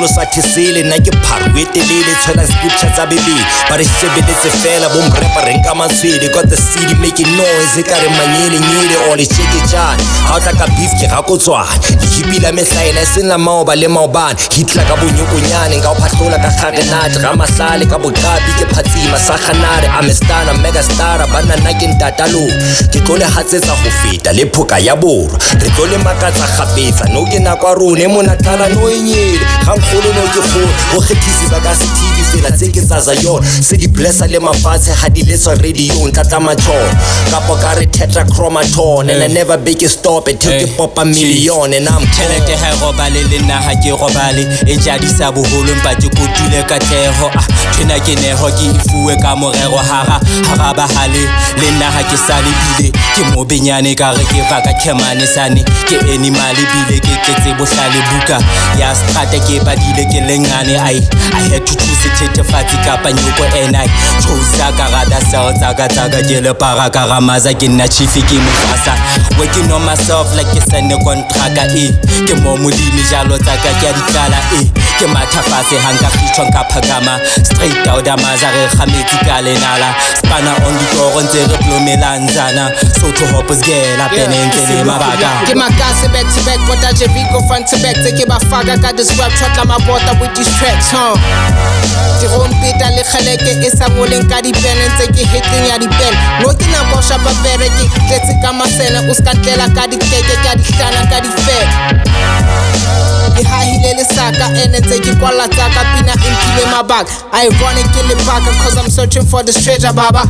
mogolo sa thesele nna ke pharo e telele tshwana scripture tsa bebele ba re shebeletse fela bomrepa reng ka matshwele got the city making noise ka re manyele all e shake jana ha o tla ka beef ke ga kotswana dihipila mehlaena e seng la maoba le maobane hitla ka bonyokonyane nka o phahlola ka kgarenate ga mahlale ka boqapi ke phatsima sa kganare amestana mega star bana nna ke ntatalo ke tlo le hatsetsa go feta le phoka ya borwa re tlo le makatsa gapetsa no ke na kwa rone monatala no enyele ga nkgolo no ke go go kgethisisa ka se TV fela tse ke tsaza yona se di blessa le mafatshe ha di letswa radio ntata matsholo kapo ka re tetrachromaton and I never bake a stop it till ke pop a million and I'm thelete ha robale le nna ha ke robale e jadisa boholo mpa ke kotule ka teho tshena ke neho ke ifuwe ka morero hara bahale le nna ha ke sale bile ke mobenyane ka re ke vaka khemane sane ke animal bile ke tletse bohlale buka ya strata ke badile ke lengane I had to choose it fatsi kapa nyoko enai choza ka rada sell tsaka ke le para ka ramaza ke nna chief ke mfasa working on myself like a send contract ke mo modimi jalo tsaka ke a ditlala ke mathafase hanga fichwa ka phagama straight out amaza re khametsi ka lenala spana on the door nze re plomelanzana so to hope is gela penente le mabaka ke makase back to back but I Vico front to back take bafaka ka this rap track la mabota with these tracks di rompeta le khaleke e sa boleng ka di pen ntse ke hitting ya di pen no ke na bosha ba bere ke tletse ka masena o ska tlela ka di keke ka di hlana ka di fe ke hahile le saka ene ntse ke kwala tsaka pina impile mabaka ironic ke le baka cause I'm searching for this treasure baba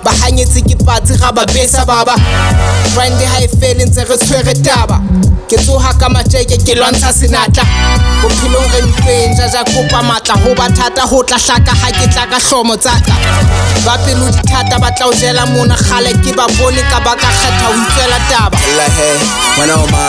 ba hanyetse ke patsi ga ba besa baba friend high feeling ntse re tshwere taba ke tsoha ka matjeke ke lwantsha senatla bophelong re ntwenja ja kopa matla ho bathata ho tla hlaka ha ke tla ka hlomo tsaka ba pelo dithata ba tla o jela mona khale ke ba bone ka ba ka kgetha ho itsela taba la he mwana o ma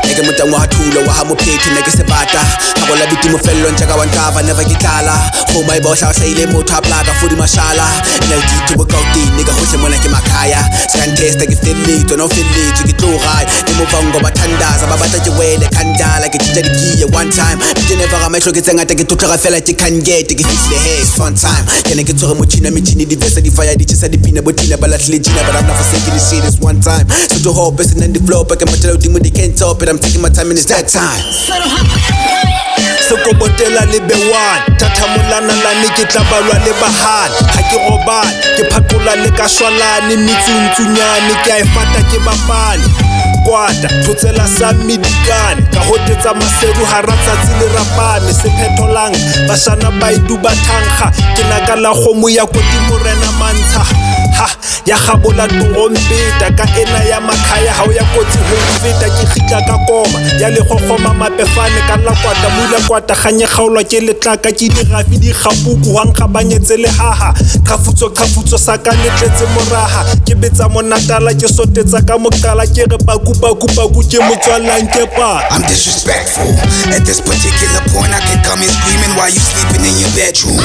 neke motang wa thulo wa ha mo pheti neke sebata ha bola biti mo fello ntja ka wa ntava never ke tlala go mai bo sha ile motho a plaka fodi mashala na ditho bo kauti neka ho se mona ke makhaya scan test ke fellito no fellito ke tloga ke mo bango bathandaza ba batla ke wele kandala ke tjija dikiye one time ke never ga maihlo ke tsengata ke totla fela ke can get ke fihle he fun time ke ne ke tsore mochina mitini di vesa di fire di chisa di pina botina balahle jina but I'm not forsaking this shit this one time so to hope is in the flow but I'm tell you they can't top it I'm taking my time and it's that time Sekobotela le bewan thathamolana la ne ke tlabalwa le bahana ha ke robala ke phakola le ka shwalane mitsuntsunyane ke a efata ke bapale kwata thotsela sa medikane ka hotetsa maseru haratsatsi le rapane se phetolang bashana ba iduba thangha ke naka la khomo ya koti morena mantsha ha ya khabola torompeta ka ena ya makhaya ha o ya kotsi ho feta ke khitla ka koma ya le khokgoma mapefane ka la kwata mula kwata khanye khaolwa ke letlaka ke dirafi di khapuku hang khabanyetse le haha khafutso sa ka letletse moraha ke betsa monatala ke sotetsa ka mokala ke re paku ke motswalang ke pa I'm disrespectful at this particular point I can come in screaming while you sleeping in your bedroom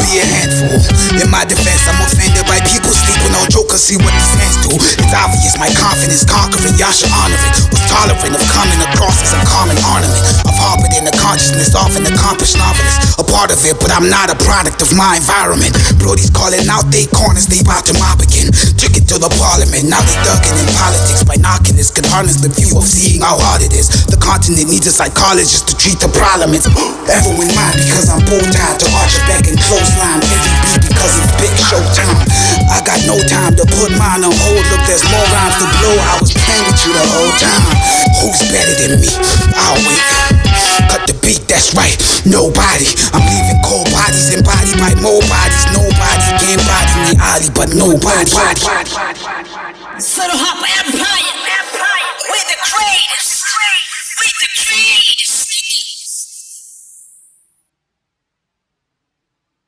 be a handful in my defense I'm offended by people sleeping on jokers see what these hands do it's obvious my confidence conquering y'all should honor it was tolerant of coming across as a common ornament of harbored in the consciousness of an accomplished novelist a part of it but I'm not a product of my environment Brody's calling out they corners they about to mob again took it to the parliament now they thugging in politics by knocking this could harness the view of seeing how hard it is the continent needs a psychologist to treat the problem it's ever in mind because I'm bow tied to arch your back and clothesline every beat because it's big show time I got no time to put mine on hold look there's more rhymes to blow I was playing with you the whole time who's better than me I'll wait cut the beat that's right nobody I'm leaving cold bodies embodied by more bodies nobody can body me Ali but nobody Subtle hop